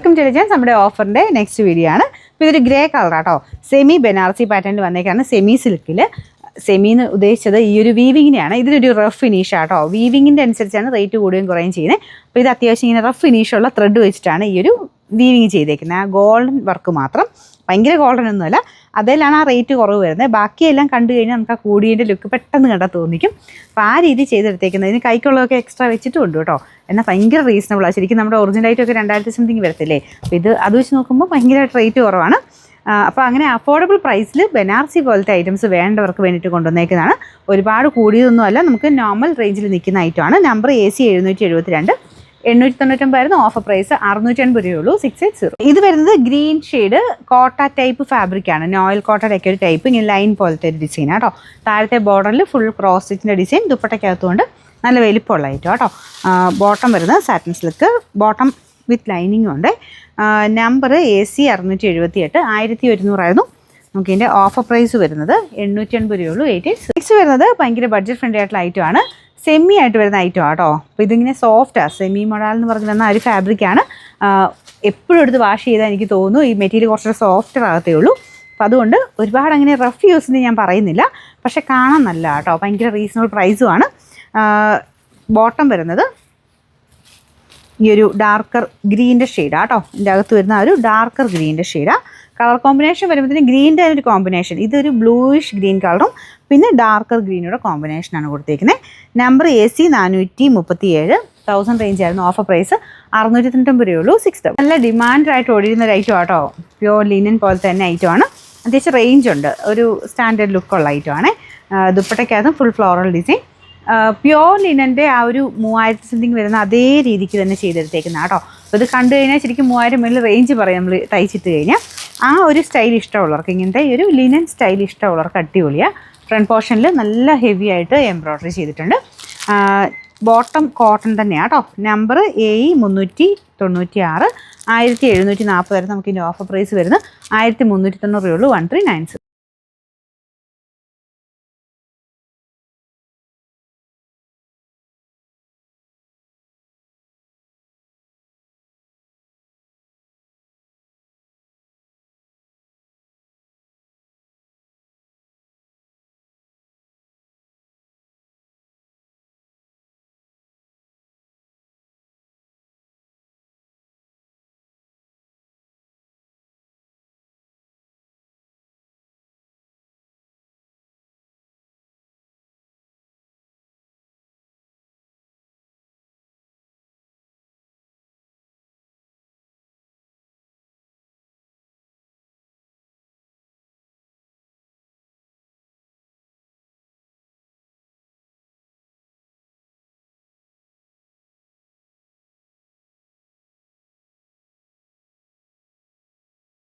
Welcome to legends. നമ്മുടെ ഓഫറിൻ്റെ next video ആണ്. അപ്പോൾ ഇതൊരു ഗ്രേ കളറാട്ടോ, സെമി ബനാറസി പാറ്റേണിൽ വന്നേക്കാണ്. സെമി സിൽക്കിൽ സെമീന്ന് ഉദ്ദേശിച്ചത് ഈ ഒരു വീവിങ്ങിനെയാണ്. ഇതിനൊരു റഫ് ഫിനിഷ് ആട്ടോ. വീവിങ്ങിൻ്റെ അനുസരിച്ചാണ് റേറ്റ് കൂടുകയും കുറയുകയും ചെയ്യുന്നത്. അപ്പോൾ ഇത് അത്യാവശ്യം ഇങ്ങനെ റഫ് ഫിനിഷുള്ള ത്രെഡ് വെച്ചിട്ടാണ് ഈ ഒരു വീവിങ് ചെയ്തേക്കുന്നത്. ആ ഗോൾഡൻ വർക്ക് മാത്രം, ഭയങ്കര ഗോൾഡൻ ഒന്നുമല്ല, അതിലാണ് ആ റേറ്റ് കുറവ് വരുന്നത്. ബാക്കിയെല്ലാം കണ്ടു കഴിഞ്ഞാൽ നമുക്ക് ആ കൂടിയതിൻ്റെ ലുക്ക് പെട്ടെന്ന് കണ്ടാൽ തോന്നിക്കും. അപ്പോൾ ആ രീതി ചെയ്തെടുത്തേക്കുന്നത്. ഇതിന് കൈക്കുള്ളതൊക്കെ എക്സ്ട്രാ വെച്ചിട്ടുണ്ട് കേട്ടോ. എന്നാൽ ഭയങ്കര റീസണബിളാണ്. ശരിക്കും നമ്മുടെ ഒറിജിനലായിട്ടൊക്കെ 2000 സംതിങ് വരത്തില്ലേ. അപ്പോൾ ഇത് അത് വെച്ച് നോക്കുമ്പോൾ ഭയങ്കരമായിട്ട് റേറ്റ് കുറവാണ്. അപ്പോൾ അങ്ങനെ അഫോർഡബിൾ പ്രൈസിൽ ബനാറസി പോലത്തെ ഐറ്റംസ് വേണ്ടവർക്ക് വേണ്ടിയിട്ട് കൊണ്ടുവന്നേക്കുന്നതാണ്. ഒരുപാട് കൂടിയതൊന്നുമല്ല, നമുക്ക് നോർമൽ റേഞ്ചിൽ നിൽക്കുന്ന ഐറ്റമാണ്. നമ്പർ AC 772, 899 ഓഫർ പ്രൈസ് 680 രൂപയുള്ളൂ. 680. ഇത് വരുന്നത് ഗ്രീൻ ഷെയ്ഡ് കോട്ട ടൈപ്പ് ഫാബ്രിക് ആണ്. നോയൽ കോട്ടയുടെ ഒരു ടൈപ്പ്, ഇങ്ങനെ ലൈൻ പോലത്തെ ഒരു ഡിസൈൻ ആട്ടോ. താഴത്തെ ബോർഡറിൽ ഫുൾ ക്രോസ് സ്റ്റിച്ചിൻ്റെ ഡിസൈൻ, ദുപ്പട്ടയ്ക്കകത്തുകൊണ്ട് നല്ല വലിപ്പമുള്ള ഐറ്റം കേട്ടോ. ബോട്ടം വരുന്നത് സാറ്റിൻ സിൽക്ക്, ബോട്ടം വിത്ത് ലൈനിങ്ങും ഉണ്ട്. നമ്പർ AC 678, 1100 ആയിരുന്നു. നമുക്ക് ഇതിൻ്റെ ഓഫർ പ്രൈസ് വരുന്നത് 880 രൂപയുള്ളൂ. 86 വരുന്നത് ഭയങ്കര ബഡ്ജറ്റ് ഫ്രണ്ട്ലി ആയിട്ടുള്ള ഐറ്റമാണ്. സെമി ആയിട്ട് വരുന്ന ഐറ്റം ആട്ടോ. അപ്പോൾ ഇതിങ്ങനെ സോഫ്റ്റാണ്. സെമി മൊഡാൽ എന്ന് പറഞ്ഞ് വന്ന ഒരു ഫാബ്രിക്കാണ്. എപ്പോഴും എടുത്ത് വാഷ് ചെയ്താൽ എനിക്ക് തോന്നുന്നു ഈ മെറ്റീരിയൽ കുറച്ചുകൂടെ സോഫ്റ്റ് ആകത്തേ ഉള്ളൂ. അപ്പോൾ അതുകൊണ്ട് ഒരുപാട് അങ്ങനെ റഫ് യൂസിന് ഞാൻ പറയുന്നില്ല, പക്ഷേ കാണാൻ നല്ല കേട്ടോ. ഭയങ്കര റീസണബിൾ പ്രൈസുമാണ്. ബോട്ടം വരുന്നത് ഈ ഒരു ഡാർക്കർ ഗ്രീൻ്റെ ഷെയ്ഡാണ് കേട്ടോ. ഇതിൻ്റെ അകത്ത് വരുന്ന ഒരു ഡാർക്കർ ഗ്രീൻ്റെ ഷെയ്ഡാണ്. കളർ കോമ്പിനേഷൻ വരുമ്പോഴത്തേന് ഗ്രീൻ്റെ ഒരു കോമ്പിനേഷൻ, ഇതൊരു ബ്ലൂയിഷ് ഗ്രീൻ കളറും പിന്നെ ഡാർക്കർ ഗ്രീനോടെ കോമ്പിനേഷനാണ് കൊടുത്തേക്കുന്നത്. നമ്പർ AC 437, 1000 റേഞ്ച് ആയിരുന്നു. ഓഫർ പ്രൈസ് 699 രൂപയുള്ളൂ. 6. നല്ല ഡിമാൻഡായിട്ട് ഓടിയിരുന്ന ഒരു ഐറ്റം ആട്ടോ. പ്യോർ ലിനൻ പോലത്തെ തന്നെ ഐറ്റമാണ്. അത്യാവശ്യം റേഞ്ച് ഉണ്ട്, ഒരു സ്റ്റാൻഡേർഡ് ലുക്കുള്ള ഐറ്റമാണ്. ദുപ്പട്ടയ്ക്കകത്തും ഫുൾ ഫ്ലോറൽ ഡിസൈൻ. പ്യോർ ലിനൻ്റെ ആ ഒരു 3000 സംതിങ് വരുന്ന അതേ രീതിക്ക് തന്നെ ചെയ്തെടുത്തേക്കുന്ന കേട്ടോ. അപ്പോൾ ഇത് കണ്ടു കഴിഞ്ഞാൽ ശരിക്കും 3000 മേളിൽ റേഞ്ച് പറയും നമ്മൾ തയ്ച്ചിട്ട് കഴിഞ്ഞാൽ. ആ ഒരു സ്റ്റൈൽ ഇഷ്ടമുള്ളവർക്ക്, ഇങ്ങനത്തെ ഈ ഒരു ലിനൻ സ്റ്റൈൽ ഇഷ്ടമുള്ളവർക്ക് അടിപൊളിയാണ്. ഫ്രണ്ട് പോർഷനിൽ നല്ല ഹെവി ആയിട്ട് എംബ്രോയ്ഡറി ചെയ്തിട്ടുണ്ട്. ബോട്ടം കോട്ടൺ തന്നെയാണ് കേട്ടോ. നമ്പർ AE 396, 1740 വരെ നമുക്ക് ഇതിൻ്റെ ഓഫർ പ്രൈസ് വരുന്നത് 1390 രൂപയുള്ളൂ. 1390.